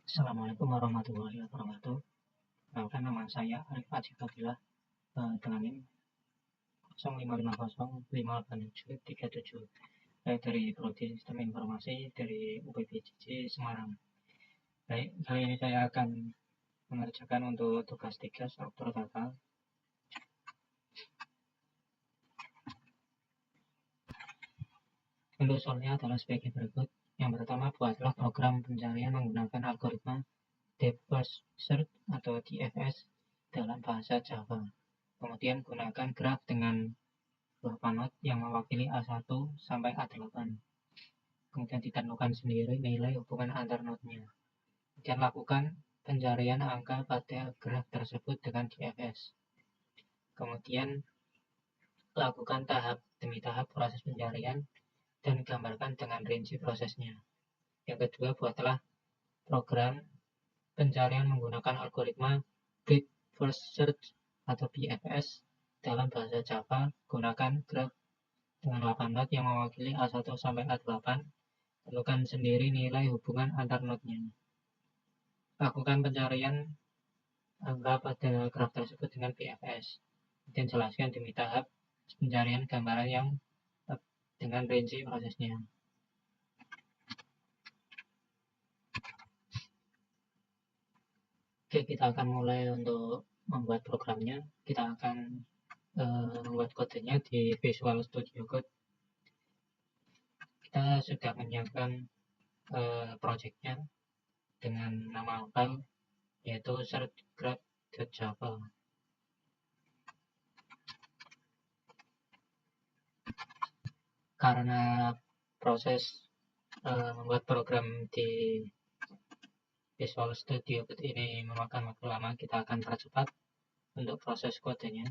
Assalamualaikum warahmatullahi wabarakatuh. Perkenalkan, nama saya Arif Ajik Fadilah dengan NIM 0550587377. Saya dari Prodi Sistem Informasi dari UPBJJ Semarang. Baik, kali ini saya akan mengerjakan untuk tugas 3 struktur data. Bentuk soalnya adalah sebagai berikut. Yang pertama, buatlah program pencarian menggunakan algoritma Depth First Search atau DFS dalam bahasa Java. Kemudian gunakan graf dengan beberapa not yang mewakili A1 sampai A8. Kemudian ditentukan sendiri nilai hubungan antar notnya. Kemudian lakukan pencarian angka pada graf tersebut dengan DFS. Kemudian lakukan tahap demi tahap proses pencarian dan gambarkan dengan rinci prosesnya. Yang kedua, buatlah program pencarian menggunakan algoritma Breadth First Search atau BFS dalam bahasa Java. Gunakan graf dengan 8 not yang mewakili A1 sampai A8. Tentukan sendiri nilai hubungan antar notnya. Lakukan pencarian angka pada graf tersebut dengan BFS. Dan jelaskan demi tahap pencarian gambaran yang dengan rinci prosesnya. Oke, kita akan mulai untuk membuat programnya. Kita akan membuat kodenya di Visual Studio Code. Kita sudah menyiapkan projectnya dengan nama file yaitu searchgraph.java. Karena proses membuat program di Visual Studio Code ini memakan waktu lama, kita akan percepat untuk proses kodenya.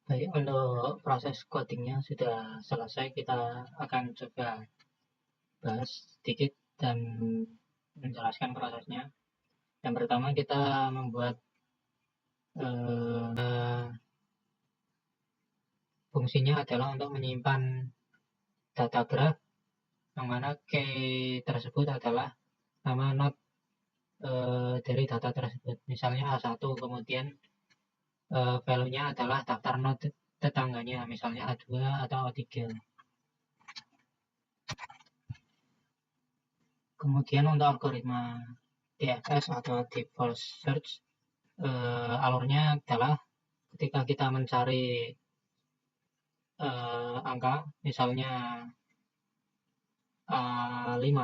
Baik, untuk proses codingnya sudah selesai. Kita akan coba bahas sedikit dan menjelaskan prosesnya. Yang pertama, kita membuat fungsinya adalah untuk menyimpan data graph, yang mana key tersebut adalah nama node dari data tersebut. Misalnya A1, kemudian value-nya adalah daftar node tetangganya, misalnya A2 atau A3. Kemudian untuk algoritma DFS atau Deep First Search, alurnya adalah ketika kita mencari angka, misalnya A5,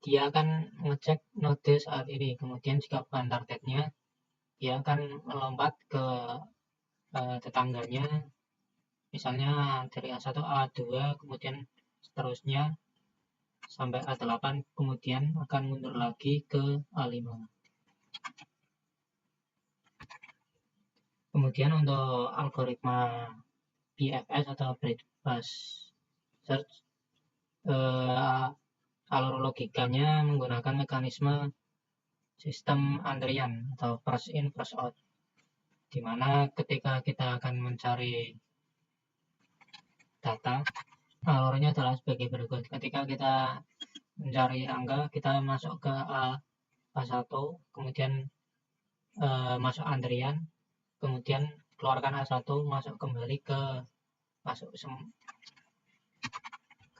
dia akan ngecek node saat ini, kemudian jika bukan targetnya, dia akan melompat ke tetangganya, misalnya dari A1 A2, kemudian seterusnya sampai A8, kemudian akan mundur lagi ke A5. Kemudian untuk algoritma BFS atau Breadth First Search, alur logikanya menggunakan mekanisme sistem antrian atau first in first out, di mana ketika kita akan mencari data, alurnya adalah sebagai berikut. Ketika kita mencari angka, kita masuk ke A1, kemudian masuk antrian, kemudian keluarkan A1, masuk kembali ke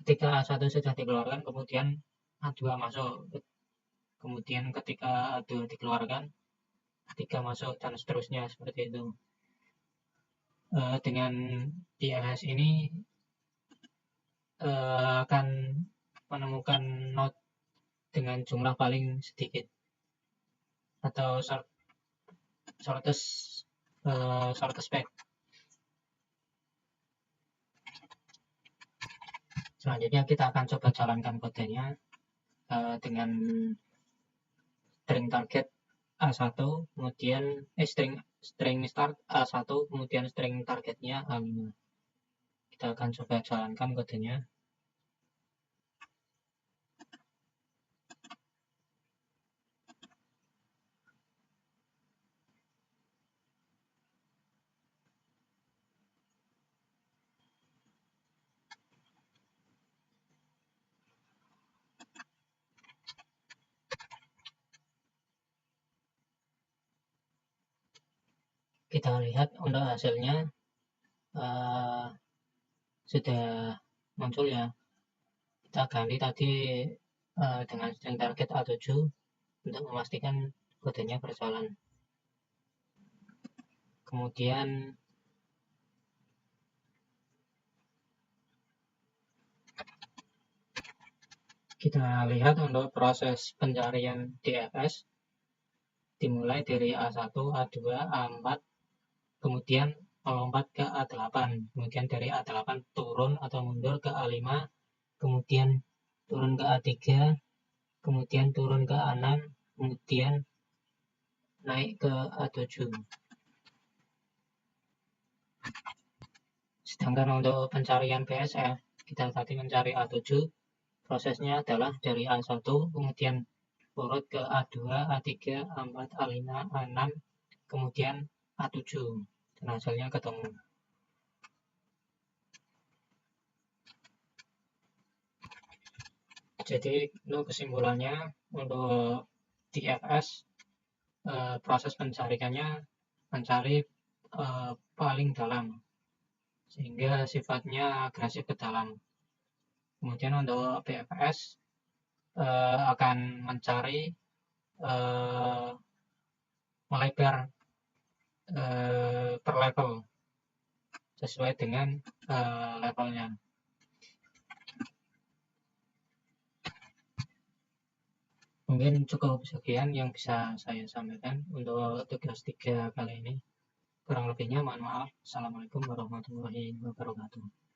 ketika A1 sudah dikeluarkan, kemudian A2 masuk, kemudian ketika A2 dikeluarkan, A3 masuk, dan seterusnya seperti itu. Dengan DFS ini akan menemukan node dengan jumlah paling sedikit atau shortest path. Selanjutnya kita akan coba jalankan kodenya dengan string target A1, kemudian string start A1, kemudian string targetnya A5. Kita akan coba jalankan kodenya. Kita lihat untuk hasilnya sudah muncul ya. Kita ganti tadi dengan string target A7 untuk memastikan kodenya berjalan. Kemudian kita lihat untuk proses pencarian DFS dimulai dari A1, A2, A4, kemudian melompat ke A8, kemudian dari A8 turun atau mundur ke A5, kemudian turun ke A3, kemudian turun ke A6, kemudian naik ke A7. Sedangkan untuk pencarian PSF, kita tadi mencari A7, prosesnya adalah dari A1, kemudian urut ke A2, A3, A4, A5, A6, kemudian A7, dan hasilnya ketemu. Jadi untuk kesimpulannya, untuk DFS, proses pencariannya mencari paling dalam, sehingga sifatnya agresif ke dalam. Kemudian untuk BFS akan mencari melebar per level sesuai dengan levelnya. Mungkin cukup sekian yang bisa saya sampaikan untuk tugas 3 kali ini. Kurang lebihnya mohon maaf. Assalamualaikum warahmatullahi wabarakatuh.